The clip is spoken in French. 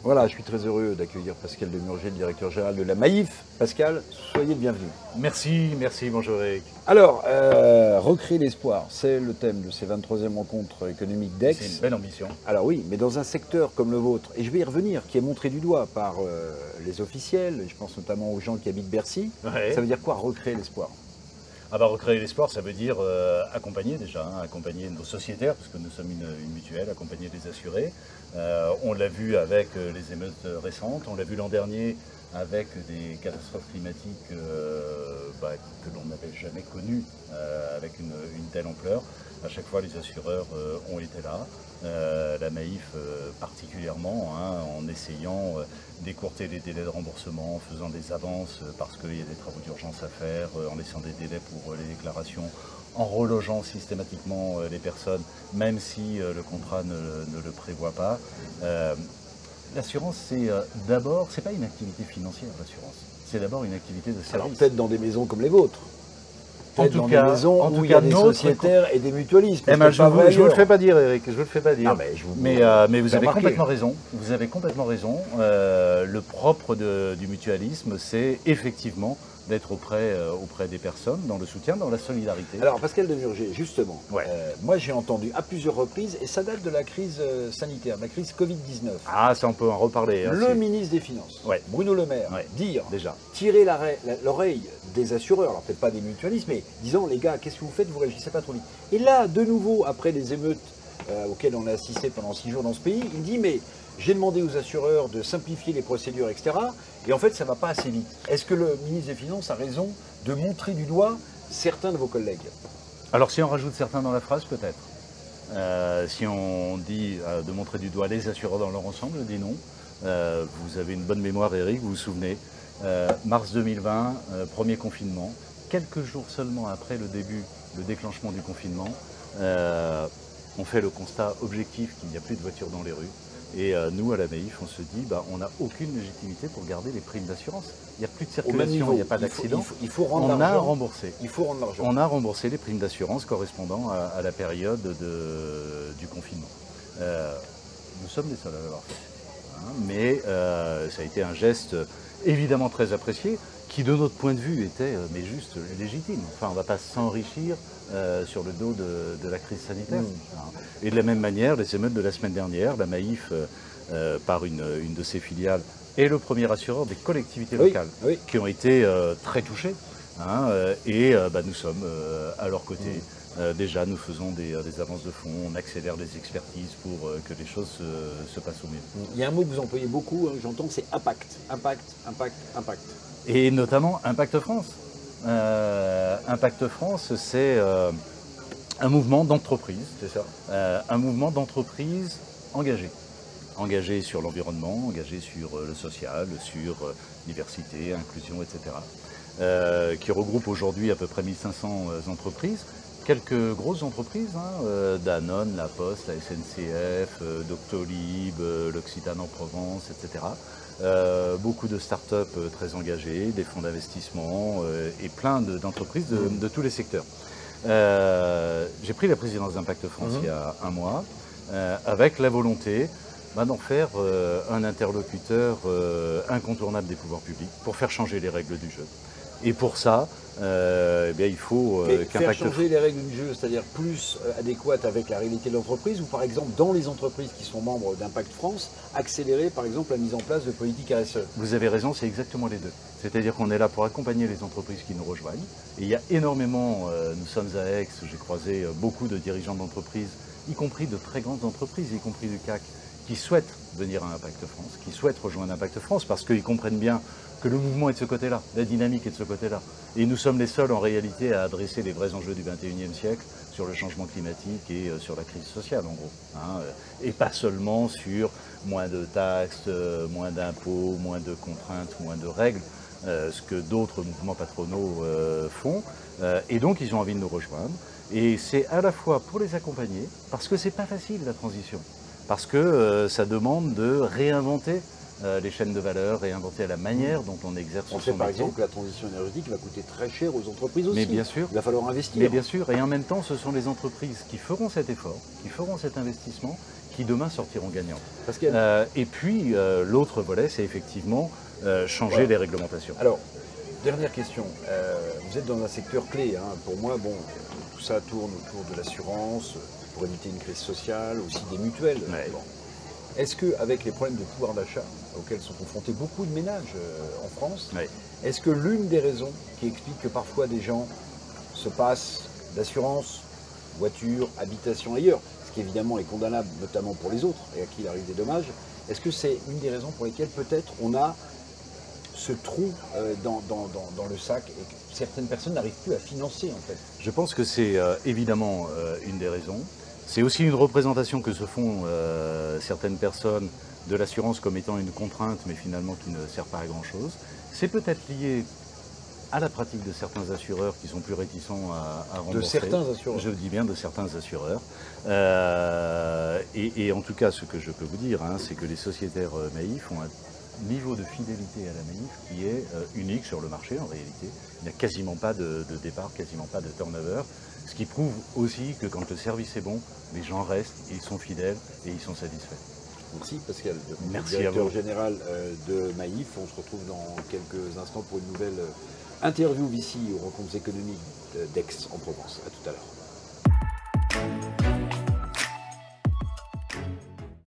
Voilà, je suis très heureux d'accueillir Pascal Demurger, le directeur général de la Maïf. Pascal, soyez le bienvenu. Merci, bonjour Eric. Alors, recréer l'espoir, c'est le thème de ces 23e rencontres économiques d'Aix. C'est une belle ambition. Alors oui, mais dans un secteur comme le vôtre, et je vais y revenir, qui est montré du doigt par les officiels, et je pense notamment aux gens qui habitent Bercy, Ouais. ça veut dire quoi, recréer l'espoir? Ah bah, recréer l'espoir, ça veut dire accompagner déjà, accompagner nos sociétaires, parce que nous sommes une mutuelle, accompagner les assurés. On l'a vu avec les émeutes récentes, on l'a vu l'an dernier avec des catastrophes climatiques que l'on n'avait jamais connues avec une telle ampleur. À chaque fois, les assureurs ont été là. La Maïf particulièrement, en essayant d'écourter les délais de remboursement, en faisant des avances parce qu'il y a des travaux d'urgence à faire, en laissant des délais pour les déclarations, en relogeant systématiquement les personnes, même si le contrat ne le prévoit pas. L'assurance, c'est d'abord, c'est pas une activité financière, l'assurance. C'est d'abord une activité de service. Alors peut-être dans des maisons comme les vôtres. En tout Dans cas, des maisons où il y a des sociétaires et des mutualistes. Eh ben, je ne vous le fais pas dire, Eric, je vous le fais pas dire. Non, mais vous avez complètement raison. Vous avez complètement raison. Le propre du mutualisme, c'est effectivement d'être auprès des personnes, dans le soutien, dans la solidarité. Alors Pascal Demurger, justement, Ouais. moi j'ai entendu à plusieurs reprises, et ça date de la crise sanitaire, de la crise Covid-19, Ah, ça on peut en reparler. le ministre des Finances, Ouais. Bruno Le Maire, Ouais. dire, Déjà. tirer l'oreille des assureurs, alors peut-être pas des mutualistes, mais disant les gars, qu'est-ce que vous faites, vous réagissez pas trop vite. Et là, de nouveau, après les émeutes auxquelles on a assisté pendant 6 jours dans ce pays, il dit mais j'ai demandé aux assureurs de simplifier les procédures, etc. Et en fait, ça ne va pas assez vite. Est-ce que le ministre des Finances a raison de montrer du doigt certains de vos collègues? Alors si on rajoute certains dans la phrase, peut-être. Si on dit de montrer du doigt les assureurs dans leur ensemble, je dis non. Vous avez une bonne mémoire, Eric, vous vous souvenez. Mars 2020, premier confinement. Quelques jours seulement après le déclenchement du confinement, on fait le constat objectif qu'il n'y a plus de voitures dans les rues. Et nous, à la Maïf, on se dit, on n'a aucune légitimité pour garder les primes d'assurance. Il n'y a plus de circulation, il n'y a pas d'accident. Il faut rendre On a l'argent. remboursé. Il faut rendre l'argent. On a remboursé les primes d'assurance correspondant à la période du confinement. Nous sommes les seuls à l'avoir fait. Mais ça a été un geste évidemment très apprécié, qui de notre point de vue était mais juste légitime. Enfin, on ne va pas s'enrichir sur le dos de la crise sanitaire. Et de la même manière, les émeutes de la semaine dernière, la Maïf, par une de ses filiales, est le premier assureur des collectivités locales qui ont été très touchées. Nous sommes à leur côté. Déjà, nous faisons des avances de fonds, on accélère les expertises pour que les choses se passent au mieux. Il y a un mot que vous employez beaucoup, j'entends, c'est impact. Impact, impact, impact. Et notamment Impact France. Impact France, c'est un mouvement d'entreprise. C'est ça. Un mouvement d'entreprise engagé. Engagé sur l'environnement, engagé sur le social, sur diversité, inclusion, etc. Qui regroupe aujourd'hui à peu près 1500 entreprises. Quelques grosses entreprises, Danone, La Poste, la SNCF, Doctolib, l'Occitane en Provence, etc. Beaucoup de start-up très engagées, des fonds d'investissement et plein d'entreprises de tous les secteurs. J'ai pris la présidence d'Impact France il y a un mois avec la volonté d'en faire un interlocuteur incontournable des pouvoirs publics pour faire changer les règles du jeu. Et pour ça, il faut faire changer les règles du jeu, c'est-à-dire plus adéquates avec la réalité de l'entreprise, ou par exemple dans les entreprises qui sont membres d'Impact France, accélérer par exemple la mise en place de politiques RSE. Vous avez raison, c'est exactement les deux. C'est-à-dire qu'on est là pour accompagner les entreprises qui nous rejoignent. Et il y a énormément, nous sommes à Aix, j'ai croisé beaucoup de dirigeants d'entreprises, y compris de très grandes entreprises, y compris du CAC, qui souhaitent venir à Impact France, qui souhaitent rejoindre Impact France parce qu'ils comprennent bien que le mouvement est de ce côté-là, la dynamique est de ce côté-là. Et nous sommes les seuls en réalité à adresser les vrais enjeux du XXIe siècle sur le changement climatique et sur la crise sociale en gros. Et pas seulement sur moins de taxes, moins d'impôts, moins de contraintes, moins de règles, ce que d'autres mouvements patronaux font. Et donc ils ont envie de nous rejoindre. Et c'est à la fois pour les accompagner, parce que c'est pas facile la transition. Parce que ça demande de réinventer les chaînes de valeur, réinventer la manière dont on exerce son On sait par métier. exemple que la transition énergétique va coûter très cher aux entreprises aussi. Mais bien sûr. Il va falloir investir. Mais bien sûr, et en même temps, ce sont les entreprises qui feront cet effort, qui feront cet investissement, qui demain sortiront gagnantes. Parce qu'il y Et puis, l'autre volet, c'est effectivement changer Voilà. les réglementations. Alors, dernière question. Vous êtes dans un secteur clé. Hein. Pour moi, bon, tout ça tourne autour de l'assurance, pour éviter une crise sociale, aussi des mutuelles. Ouais. Bon. Est-ce qu'avec les problèmes de pouvoir d'achat auxquels sont confrontés beaucoup de ménages en France, Ouais. est-ce que l'une des raisons qui explique que parfois des gens se passent d'assurance, voiture, habitation ailleurs, ce qui évidemment est condamnable notamment pour les autres et à qui il arrive des dommages, est-ce que c'est une des raisons pour lesquelles peut-être on a ce trou dans le sac et que certaines personnes n'arrivent plus à financer en fait? Je pense que c'est évidemment une des raisons. C'est aussi une représentation que se font certaines personnes de l'assurance comme étant une contrainte, mais finalement qui ne sert pas à grand-chose. C'est peut-être lié à la pratique de certains assureurs qui sont plus réticents à rembourser. De certains assureurs. Je dis bien de certains assureurs. Et en tout cas, ce que je peux vous dire, hein, c'est que les sociétaires Maïf ont un niveau de fidélité à la Maïf qui est unique sur le marché en réalité. Il n'y a quasiment pas de départ, quasiment pas de turnover. Ce qui prouve aussi que quand le service est bon, les gens restent, ils sont fidèles et ils sont satisfaits. Merci Pascal, Merci à directeur vous. général de Maïf. On se retrouve dans quelques instants pour une nouvelle interview ici aux rencontres économiques d'Aix en Provence. À tout à l'heure.